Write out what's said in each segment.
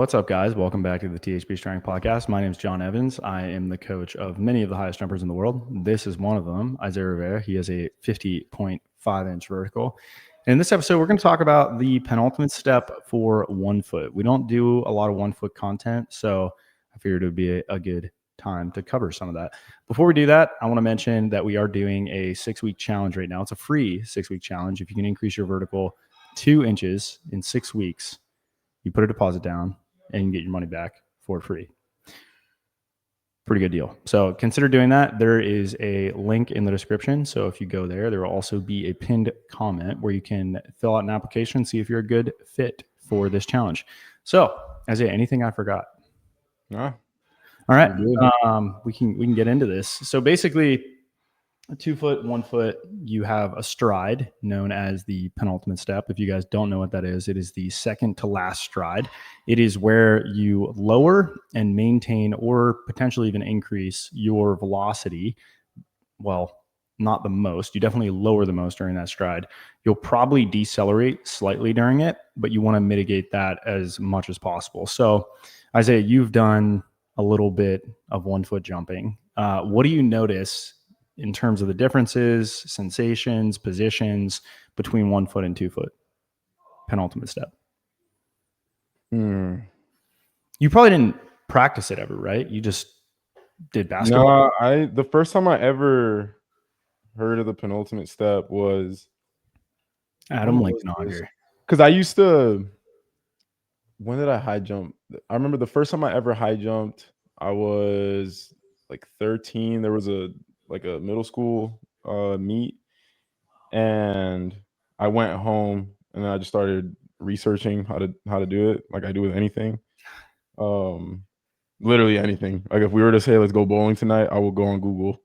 What's up, guys? Welcome back to the THP Strength Podcast. My name is John Evans. I am the coach of many of the highest jumpers in the world. This is one of them, Isaiah Rivera. He has a 50.5-inch vertical. And in this episode, we're going to talk about the penultimate step for 1 foot. We don't do a lot of 1 foot content, so I figured it would be a good time to cover some of that. Before we do that, I want to mention that we are doing a 6-week challenge right now. It's a free 6-week challenge. If you can increase your vertical 2 inches in 6 weeks, you put a deposit down and you can get your money back for free. Pretty good deal. So consider doing that. There is a link in the description. So if you go there, there will also be a pinned comment where you can fill out an application, see if you're a good fit for this challenge. So, Isaiah, anything I forgot? No. All right. We can get into this. So basically, 2 foot, 1 foot, you have a stride known as the penultimate step. If you guys don't know what that is, it is the second to last stride. It is where you lower and maintain or potentially even increase your velocity. Well, not the most. You definitely lower the most during that stride. You'll probably decelerate slightly during it, but you want to mitigate that as much as possible. So, Isaiah, you've done a little bit of 1 foot jumping. What do you notice in terms of the differences, sensations, positions between 1 foot and 2 foot penultimate step? You probably didn't practice it ever, right? You just did basketball. No, the first time I ever heard of the penultimate step was Adam Lincoln. Because I used to. When did I high jump? I remember the first time I ever high jumped, I was like 13. There was a middle school meet, and I went home and then I just started researching how to do it, like I do with anything. Literally anything. Like if we were to say let's go bowling tonight, I will go on Google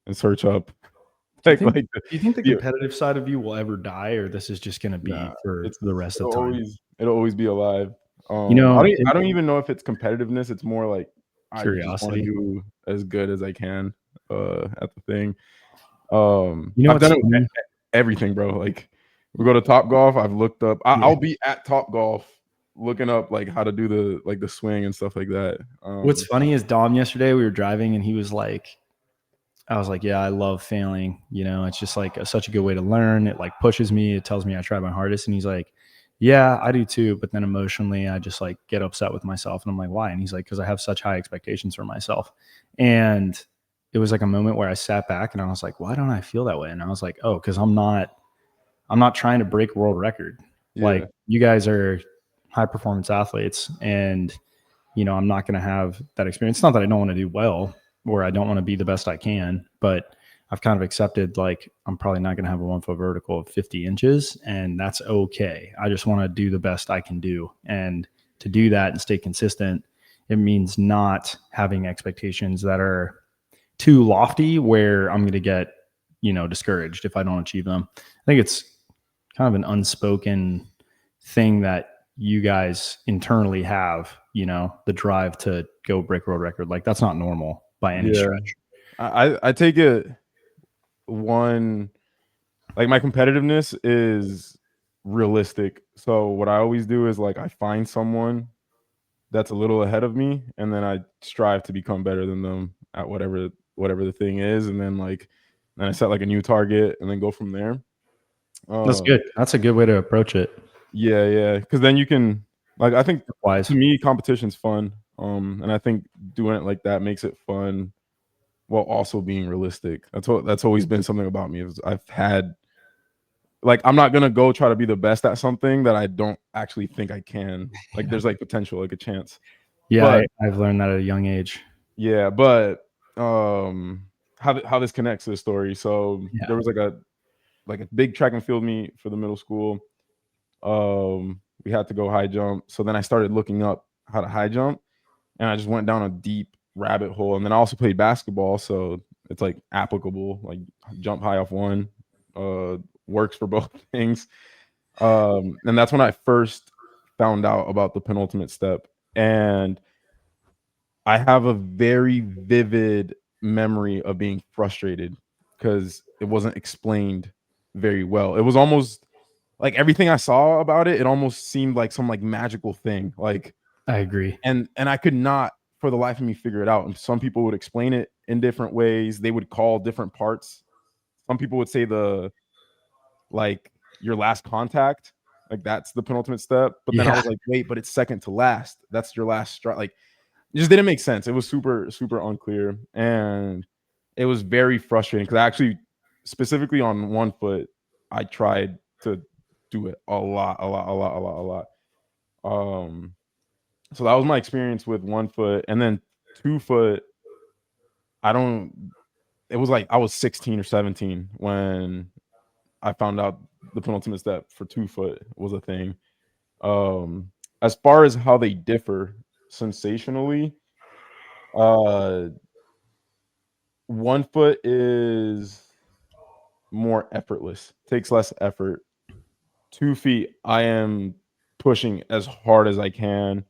and search up. Do you think the competitive side of you will ever die, or this is just going to be for the rest of the time? It'll always be alive. I don't even know if it's competitiveness. It's more like curiosity. I just want to do as good as I can at the thing. I've done it with everything, bro. Like we go to Top Golf. I've looked up. I'll be at Top Golf looking up like how to do the swing and stuff like that. What's funny is Dom yesterday we were driving and he was like, I was like, yeah, I love failing. It's just like such a good way to learn. It like pushes me. It tells me I try my hardest. And he's like, yeah, I do too. But then emotionally, I just like get upset with myself. And I'm like, why? And he's like, because I have such high expectations for myself. And it was like a moment where I sat back and I was like, why don't I feel that way? And I was like, oh, because I'm not trying to break world record. Yeah. Like you guys are high performance athletes and, I'm not going to have that experience. It's not that I don't want to do well or I don't want to be the best I can, but I've kind of accepted like I'm probably not going to have a 1 foot vertical of 50 inches and that's okay. I just want to do the best I can do. And to do that and stay consistent, it means not having expectations that are too lofty where I'm going to get, discouraged if I don't achieve them. I think it's kind of an unspoken thing that you guys internally have, the drive to go break world record. Like that's not normal by any stretch. I take it like my competitiveness is realistic. So what I always do is like I find someone that's a little ahead of me and then I strive to become better than them at whatever the thing is. And then I set like a new target and then go from there. That's good. That's a good way to approach it. Yeah. Because then you can like, I think to me, competition's fun. And I think doing it like that makes it fun while also being realistic. That's always been something about me. I've had like, I'm not going to go try to be the best at something that I don't actually think I can. Like there's like potential, like a chance. Yeah. I've learned that at a young age. Yeah. But how this connects to the story. So there was like a big track and field meet for the middle school. We had to go high jump. So then I started looking up how to high jump and I just went down a deep rabbit hole. And then I also played basketball. So it's like applicable, like jump high off one, works for both things. And that's when I first found out about the penultimate step. And I have a very vivid memory of being frustrated because it wasn't explained very well. It was almost like everything I saw about it, it almost seemed like some like magical thing. Like I agree. And I could not for the life of me figure it out. And some people would explain it in different ways. They would call different parts. Some people would say like your last contact, like that's the penultimate step. But then I Yeah. was like, wait, but it's second to last. That's your last stride. Like it just didn't make sense. It was super, super unclear. And it was very frustrating because I actually, specifically on one foot, I tried to do it a lot, a lot, a lot, a lot, a lot. So that was my experience with one foot. And then 2 foot, I don't, it was like I was 16 or 17 when I found out the penultimate step for 2 foot was a thing. Um, as far as how they differ sensationally, uh, 1 foot is more effortless, takes less effort. 2 feet, I am pushing as hard as I can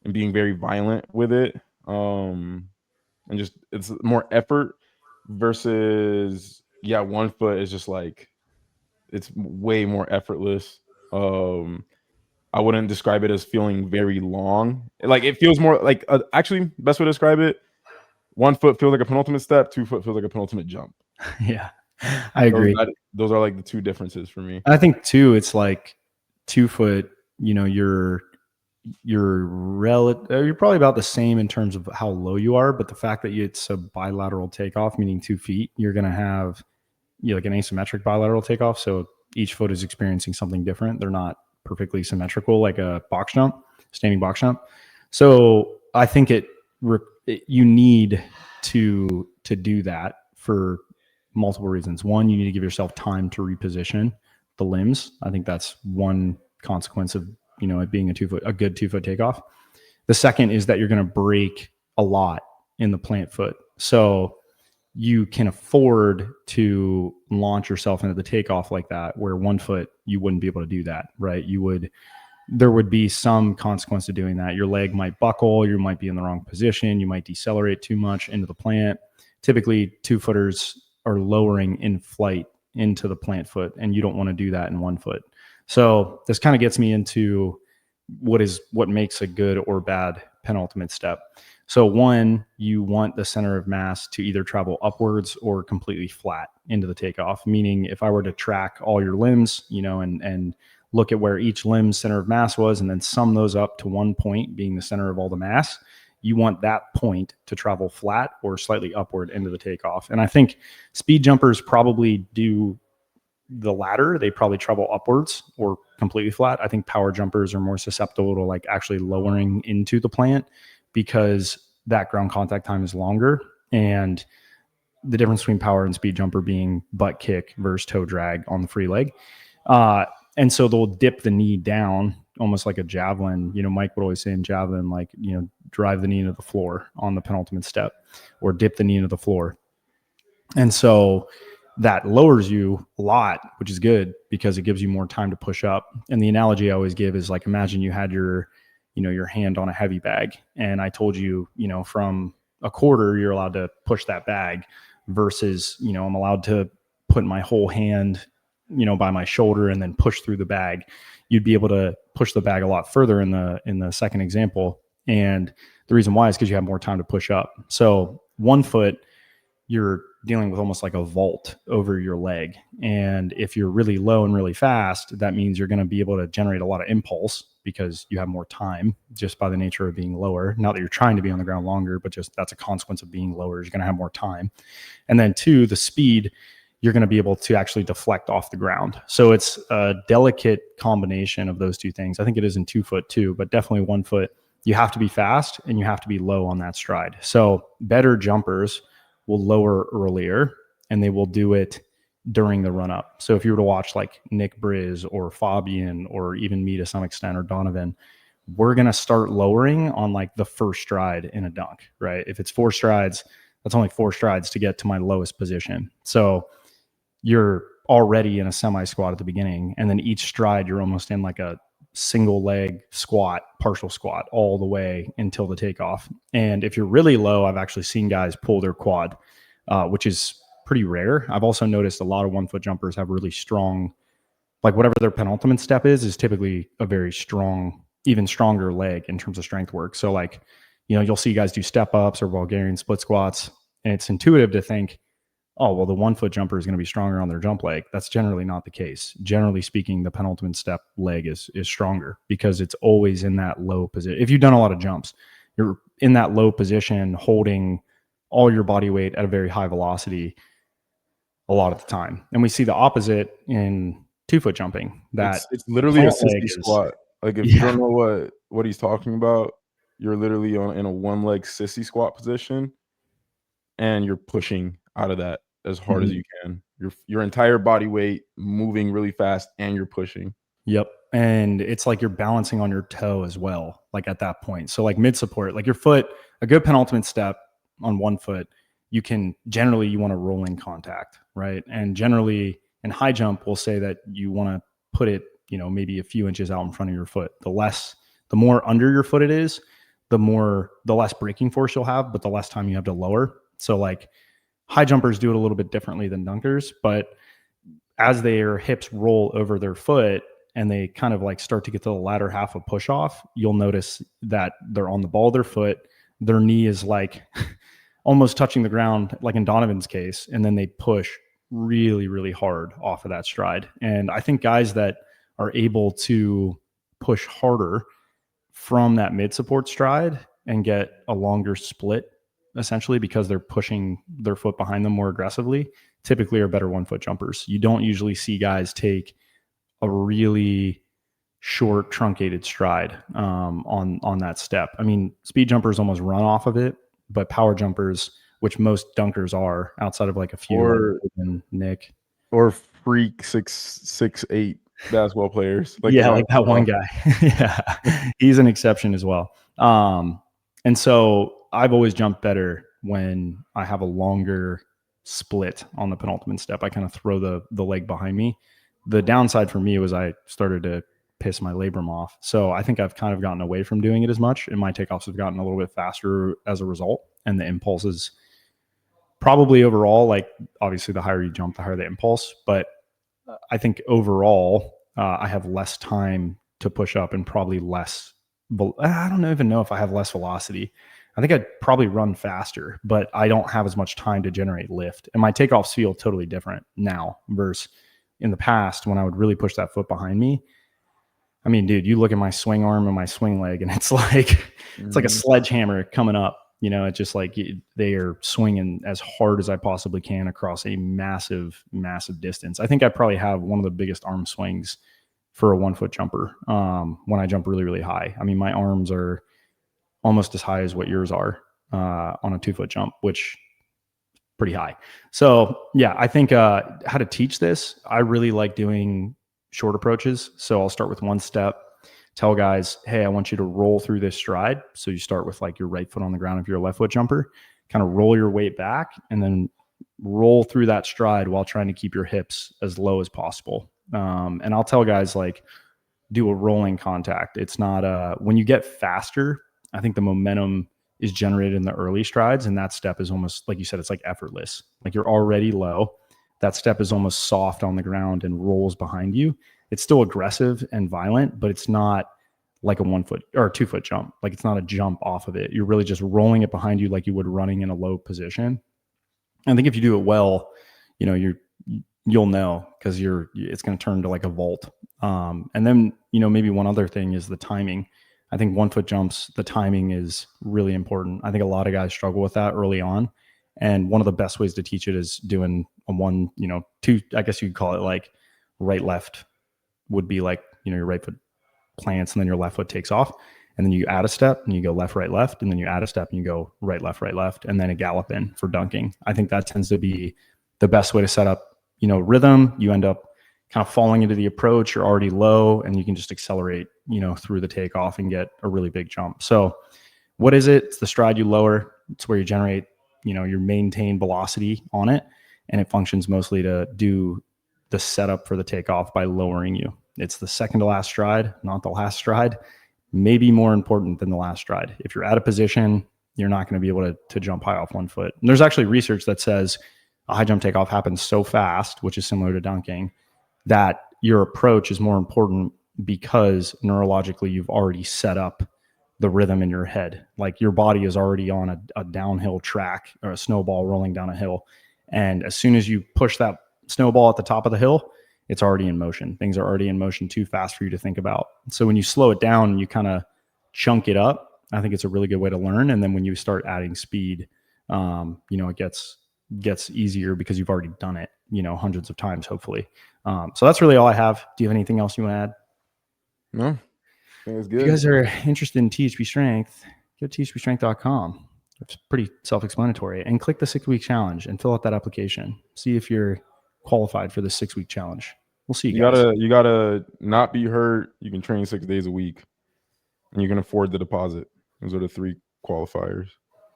and being very violent with it. And just it's more effort versus yeah, 1 foot is just like it's way more effortless. I wouldn't describe it as feeling very long. Like it feels more like actually best way to describe it. 1 foot feels like a penultimate step. 2 foot feels like a penultimate jump. Yeah. I agree. Those are like the two differences for me. I think too, it's like 2 foot, you're probably about the same in terms of how low you are, but the fact that it's a bilateral takeoff, meaning 2 feet, you're going to have like an asymmetric bilateral takeoff. So each foot is experiencing something different. They're not perfectly symmetrical like a box jump, standing box jump. So I think you need to do that for multiple reasons. One, you need to give yourself time to reposition the limbs. I think that's one consequence of it being a good 2 foot takeoff. The second is that you're going to break a lot in the plant foot. So you can afford to launch yourself into the takeoff like that, where 1 foot, you wouldn't be able to do that, right? There would be some consequence to doing that. Your leg might buckle, you might be in the wrong position, you might decelerate too much into the plant. Typically, 2-footers are lowering in flight into the plant foot, and you don't want to do that in 1 foot. So this kind of gets me into what makes a good or bad penultimate step. So one, you want the center of mass to either travel upwards or completely flat into the takeoff. Meaning if I were to track all your limbs, and look at where each limb's center of mass was, and then sum those up to one point being the center of all the mass, you want that point to travel flat or slightly upward into the takeoff. And I think speed jumpers probably do the latter. They probably travel upwards or completely flat. I think power jumpers are more susceptible to like actually lowering into the plant because that ground contact time is longer. And the difference between power and speed jumper being butt kick versus toe drag on the free leg. And so they'll dip the knee down almost like a javelin. Mike would always say in javelin, like, drive the knee into the floor on the penultimate step or dip the knee into the floor. And so that lowers you a lot, which is good because it gives you more time to push up. And the analogy I always give is like, imagine you had your hand on a heavy bag. And I told you, from a quarter, you're allowed to push that bag versus, I'm allowed to put my whole hand, by my shoulder and then push through the bag. You'd be able to push the bag a lot further in the second example. And the reason why is because you have more time to push up. So 1 foot, you're dealing with almost like a vault over your leg. And if you're really low and really fast, that means you're going to be able to generate a lot of impulse because you have more time just by the nature of being lower. Not that you're trying to be on the ground longer, but just that's a consequence of being lower. You're going to have more time. And then 2, the speed, you're going to be able to actually deflect off the ground. So it's a delicate combination of those two things. I think it is in 2 foot too, but definitely 1 foot. You have to be fast and you have to be low on that stride. So better jumpers will lower earlier and they will do it during the run up. So if you were to watch like Nick Briz or Fabian or even me to some extent or Donovan, we're going to start lowering on like the first stride in a dunk, right? If it's 4 strides, that's only 4 strides to get to my lowest position. So you're already in a semi squat at the beginning. And then each stride, you're almost in like a single leg squat, partial squat all the way until the takeoff. And if you're really low, I've actually seen guys pull their quad, which is pretty rare. I've also noticed a lot of 1 foot jumpers have really strong, like whatever their penultimate step is typically a very strong even stronger leg in terms of strength work. So like, you'll see guys do step ups or Bulgarian split squats, and it's intuitive to think, oh, well, the 1 foot jumper is going to be stronger on their jump leg. That's generally not the case. Generally speaking, the penultimate step leg is stronger because it's always in that low position. If you've done a lot of jumps, you're in that low position, holding all your body weight at a very high velocity a lot of the time. And we see the opposite in 2 foot jumping. That it's literally a sissy squat. Like if you don't know what he's talking about, you're literally in a one leg sissy squat position, and you're pushing out of that as hard as you can. Your entire body weight moving really fast, and you're pushing. Yep. And it's like you're balancing on your toe as well, like at that point. So like mid support, like your foot, a good penultimate step on 1 foot, you want to roll in contact, right? And generally in high jump, we'll say that you want to put it, maybe a few inches out in front of your foot. The more under your foot it is, the less braking force you'll have, but the less time you have to lower. So like high jumpers do it a little bit differently than dunkers, but as their hips roll over their foot and they kind of like start to get to the latter half of push off, you'll notice that they're on the ball of their foot. Their knee is like almost touching the ground, like in Donovan's case, and then they push really, really hard off of that stride. And I think guys that are able to push harder from that mid support stride and get a longer split, essentially because they're pushing their foot behind them more aggressively, typically are better 1 foot jumpers. You don't usually see guys take a really short truncated stride on that step. I mean, speed jumpers almost run off of it, but power jumpers, which most dunkers are outside of like a few, like Nick or freak 6'8" basketball players. Like that one guy. Yeah, he's an exception as well. And so I've always jumped better when I have a longer split on the penultimate step. I kind of throw the leg behind me. The downside for me was I started to piss my labrum off. So I think I've kind of gotten away from doing it as much, and my takeoffs have gotten a little bit faster as a result. And the impulses probably overall, like obviously the higher you jump, the higher the impulse. But I think overall, I have less time to push up and probably less. I don't even know if I have less velocity. I think I'd probably run faster, but I don't have as much time to generate lift. And my takeoffs feel totally different now versus in the past when I would really push that foot behind me. I mean, dude, you look at my swing arm and my swing leg, and it's like it's like a sledgehammer coming up. It's just like they are swinging as hard as I possibly can across a massive, massive distance. I think I probably have one of the biggest arm swings for a 1 foot jumper when I jump really, really high. I mean, my arms are almost as high as what yours are on a 2 foot jump, which is pretty high. So yeah, I think how to teach this, I really like doing short approaches. So I'll start with 1 step, tell guys, hey, I want you to roll through this stride. So you start with like your right foot on the ground if you're a left foot jumper, kind of roll your weight back and then roll through that stride while trying to keep your hips as low as possible. And I'll tell guys like do a rolling contact. It's not when you get faster, I think the momentum is generated in the early strides. And that step is almost, like you said, it's like effortless. Like you're already low. That step is almost soft on the ground and rolls behind you. It's still aggressive and violent, but it's not like a 1 foot or a 2 foot jump. Like it's not a jump off of it. You're really just rolling it behind you like you would running in a low position. I think if you do it well, you'll know because it's going to turn to like a vault. And then, maybe one other thing is the timing. I think 1 foot jumps, the timing is really important. I think a lot of guys struggle with that early on. And one of the best ways to teach it is doing a 1, 2, I guess you could call it like right, left would be like, your right foot plants and then your left foot takes off. And then you add a step and you go left, right, left. And then you add a step and you go right, left. And then a gallop in for dunking. I think that tends to be the best way to set up, rhythm. You end up kind of falling into the approach. You're already low and you can just accelerate, through the takeoff and get a really big jump. So what is it? It's the stride you lower. It's where you generate, your maintain velocity on it. And it functions mostly to do the setup for the takeoff by lowering you. It's the second to last stride, not the last stride. Maybe more important than the last stride. If you're out of position, you're not going to be able to jump high off 1 foot. And there's actually research that says a high jump takeoff happens so fast, which is similar to dunking, that your approach is more important because neurologically you've already set up the rhythm in your head. Like your body is already on a downhill track or a snowball rolling down a hill. And as soon as you push that snowball at the top of the hill, it's already in motion. Things are already in motion too fast for you to think about. So when you slow it down and you kind of chunk it up, I think it's a really good way to learn. And then when you start adding speed, it gets easier because you've already done it, hundreds of times, hopefully. So that's really all I have. Do you have anything else you want to add? No, I think it's good. If you guys are interested in THP Strength, go to thpstrength.com. It's pretty self-explanatory. And click the 6-week challenge and fill out that application. See if you're qualified for the 6-week challenge. We'll see you guys. You gotta not be hurt. You can train 6 days a week, and you can afford the deposit. Those are the 3 qualifiers.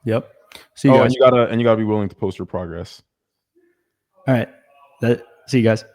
Yep. See you guys. And you gotta be willing to post your progress. All right. See you guys.